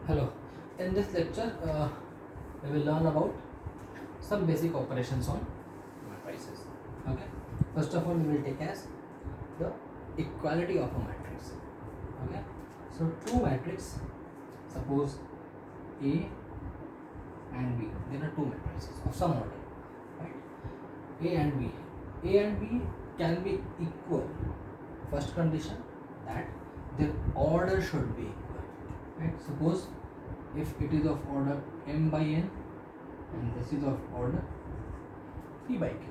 Hello. In this lecture, we will learn about some basic operations on matrices. Okay. First of all, we will take as the equality of a matrix. Okay. So two matrices, suppose A and B. There are two matrices of some order, right? A and B. A and B can be equal. First condition that their order should be equal. Right? Suppose if it is of order m by n and this is of order p by q,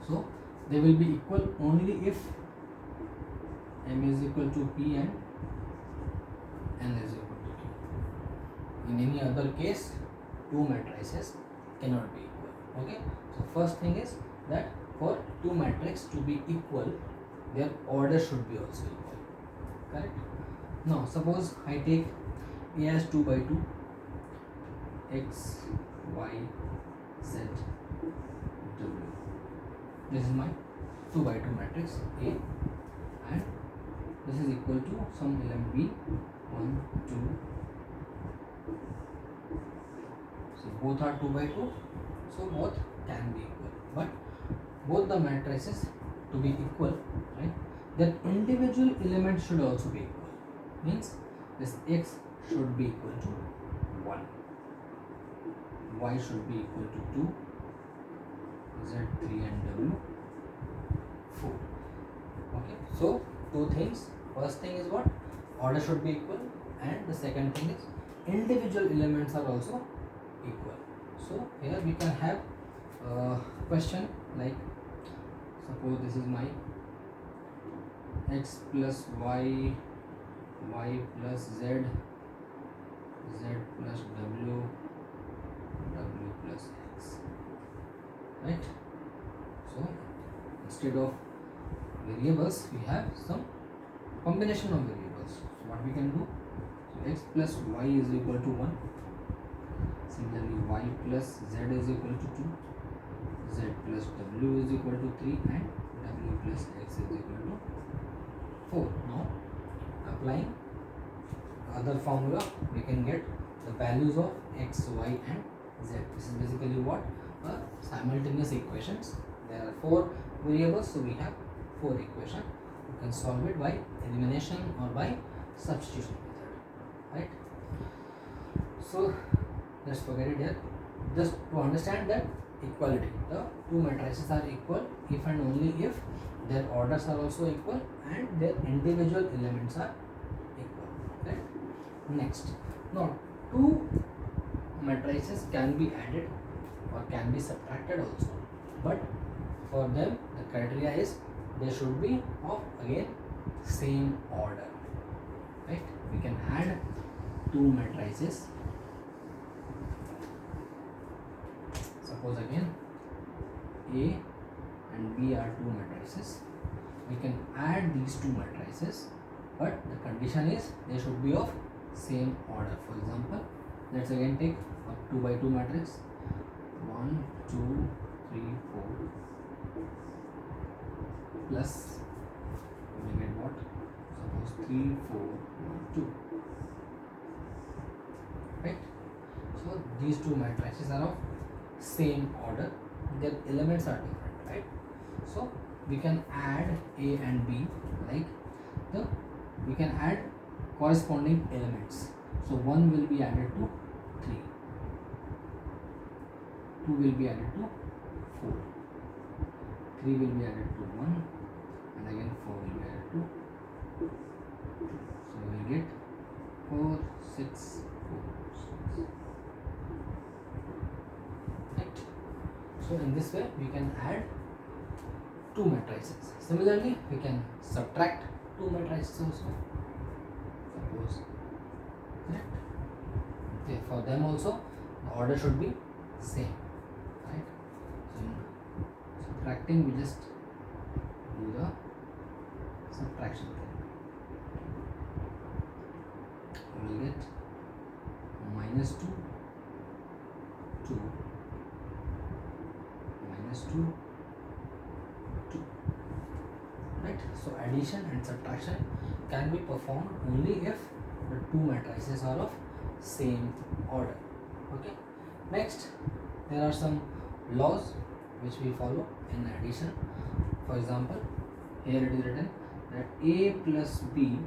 so they will be equal only if m is equal to p and n is equal to q. In any other case, two matrices cannot be equal. Okay, so first thing is that for two matrices to be equal, their order should be also equal. Correct? Now suppose I take A as 2 by 2, x, y, z, w. This is my 2 by 2 matrix A, and this is equal to some element B, 1, 2. So both are 2 by 2, so both can be equal. But both the matrices to be equal, right, their individual elements should also be equal. Means this x should be equal to 1, y should be equal to 2, z 3 and w 4. Okay, so two things. First thing is what? Order should be equal, and the second thing is individual elements are also equal. So here we can have a question like, suppose this is my x plus y, y plus z, z plus w, w plus x, right? So instead of variables, we have some combination of variables. So what we can do? So x plus y is equal to 1. Similarly, y plus z is equal to 2. Z plus w is equal to 3, and w plus x is equal to 4. Now applying other formula, we can get the values of x, y and z. This is basically what? Simultaneous equations. There are 4 variables, so we have 4 equations. You can solve it by elimination or by substitution method, right? So let's forget it here. Just to understand that equality, the two matrices are equal if and only if their orders are also equal and their individual elements are equal. Right? Next, now two matrices can be added or can be subtracted also, but for them the criteria is they should be of again same order. Right? We can add two matrices. Suppose again A and B are two matrices. We can add these two matrices, but the condition is they should be of same order. For example, let's again take a 2 by 2 matrix. 1, 2, 3, 4 plus, we will get what? Suppose 3, 4, 1, 2. Right? So these two matrices are of same order, their elements are different, right? So we can add A and B, like we can add corresponding elements. So 1 will be added to 3, 2 will be added to 4, 3 will be added to 1, and again 4 will be added to 2. So we will get 4, 6, 4, 6. Right? So in this way we can add two matrices. Similarly, we can subtract two matrices also. Suppose, correct? Okay, for them also the order should be same, right? So in subtracting, we just do the subtraction thing. We will get minus 2, 2, minus 2, 2. Right? So addition and subtraction can be performed only if the two matrices are of same order. Okay. Next, there are some laws which we follow in addition. For example, here it is written that A plus B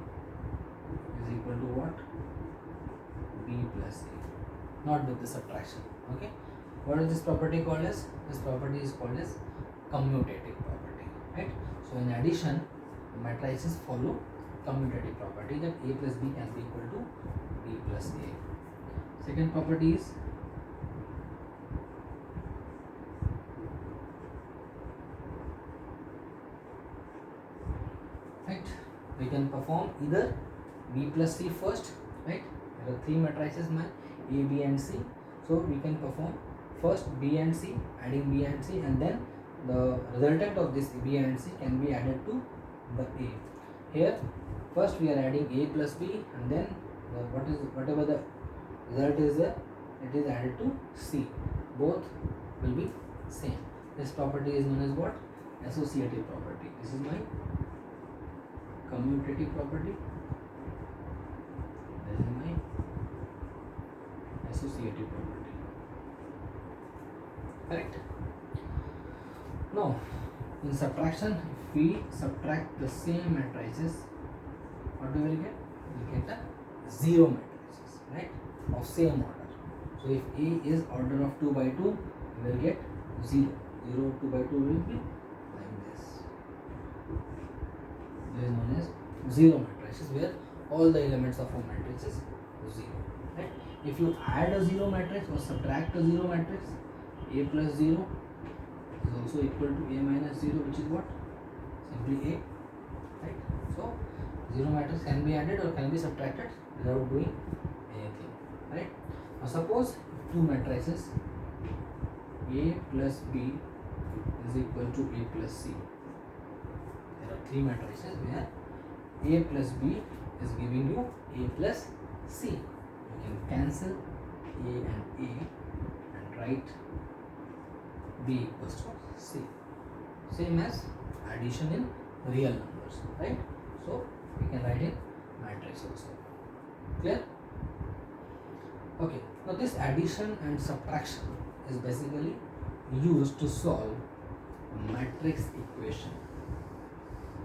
is equal to what? B plus A, not with the subtraction. Okay. What is this property called as? This property is called as commutative property, right? So in addition, matrices follow commutative property that A plus B can be equal to B plus A. Second property is right. We can perform either B plus C first, right? There are three matrices, A, B, and C. So we can perform first B and C, adding B and C, and then the resultant of this B and C can be added to the A. Here, first we are adding A plus B, and then whatever the result is there, it is added to C. Both will be same. This property is known as what? Associative property. This is my commutative property. This is my associative property. Correct? Now, in subtraction, if we subtract the same matrices, what do we get? We get a zero matrices, right? Of same order. So if A is order of 2 by 2, we will get 0. 0 2 by 2 will be like this. This is known as zero matrices, where all the elements of a matrix is 0. Right? If you add a zero matrix or subtract a zero matrix, A plus 0 is also equal to A minus 0, which is what? Simply A. Right? So, zero matrix can be added or can be subtracted without doing anything. Right? Now, suppose two matrices A plus B is equal to A plus C. There are three matrices where A plus B is giving you A plus C. You can cancel A and write B equals to C. Same as addition in real numbers, right? So we can write in matrix also. Clear? Okay. Now this addition and subtraction is basically used to solve a matrix equation.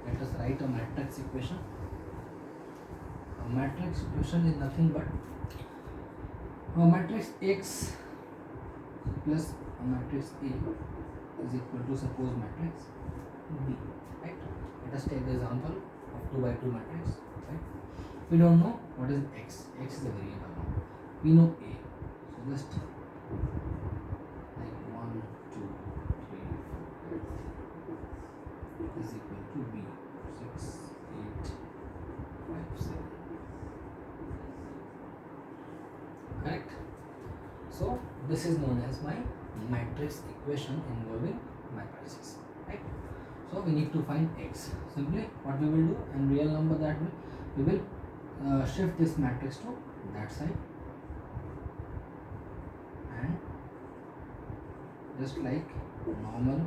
Let us write a matrix equation. A matrix equation is nothing but a matrix X plus a matrix A is equal to, suppose, matrix B. Right? Let us take the example of 2 by 2 matrix. Right? We don't know what is X. X is a variable now. We know A. So just like 1, 2, 3, 4 is equal to B. 6, 8, 5, 7. Correct? So this is known as my matrix equation involving matrices. Right? So we need to find X. Simply what we will do, in real number that we will shift this matrix to that side, and just like normal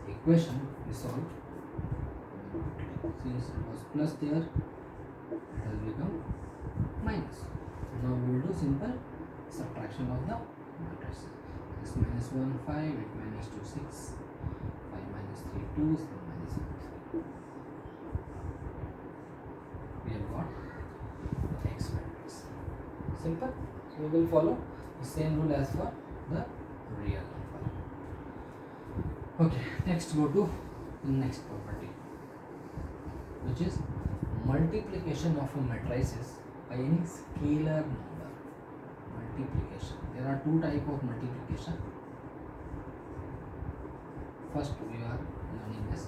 equation we solve, since it was plus there, it has become minus. Now we will do simple subtraction of the matrices. X minus 1 5, 8 minus 2 6, 5 minus 3 2, 7 minus 3. We have got the X matrix. Simple. So we will follow the same rule as for the real number. Okay, next go to the next property, which is multiplication of a matrices by any scalar number. Multiplication. There are two types of multiplication. First we are learning this.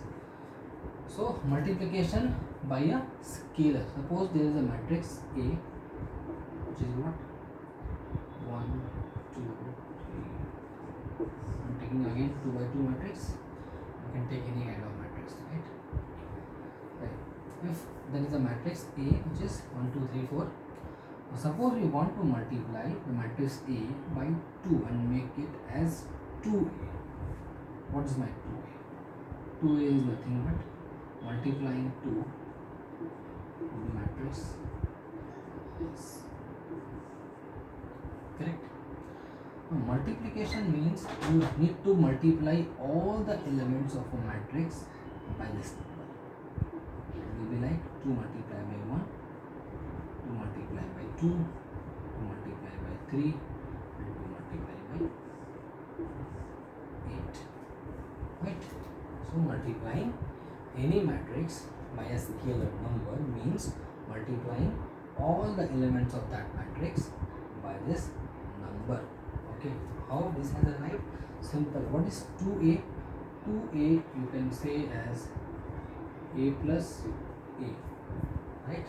So multiplication by a scalar. Suppose there is a matrix A, which is what? 1, 2, 3. I'm taking again 2 by 2 matrix. You can take any kind of matrix, right? Right. If there is a matrix A which is 1, 2, 3, 4. Suppose we want to multiply the matrix A by 2 and make it as 2A. What is my 2A? 2A is nothing but multiplying 2 of the matrix multiplication means you need to multiply all the elements of a matrix by this number. It will be like 2 multiplied by 1, 2 multiplied by 2, 2 multiplied by 3, and 2 multiplied by 8. Right? So multiplying any matrix by a scalar number means multiplying all the elements of that matrix by this number. Okay, how this has a right? Simple. What is 2a? 2a you can say as a plus a, right?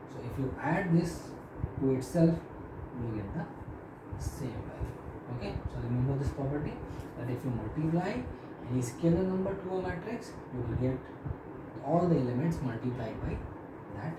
So if you add this to itself, you will get the same value. Okay, so remember this property, that if you multiply any scalar number to a matrix, you will get all the elements multiplied by that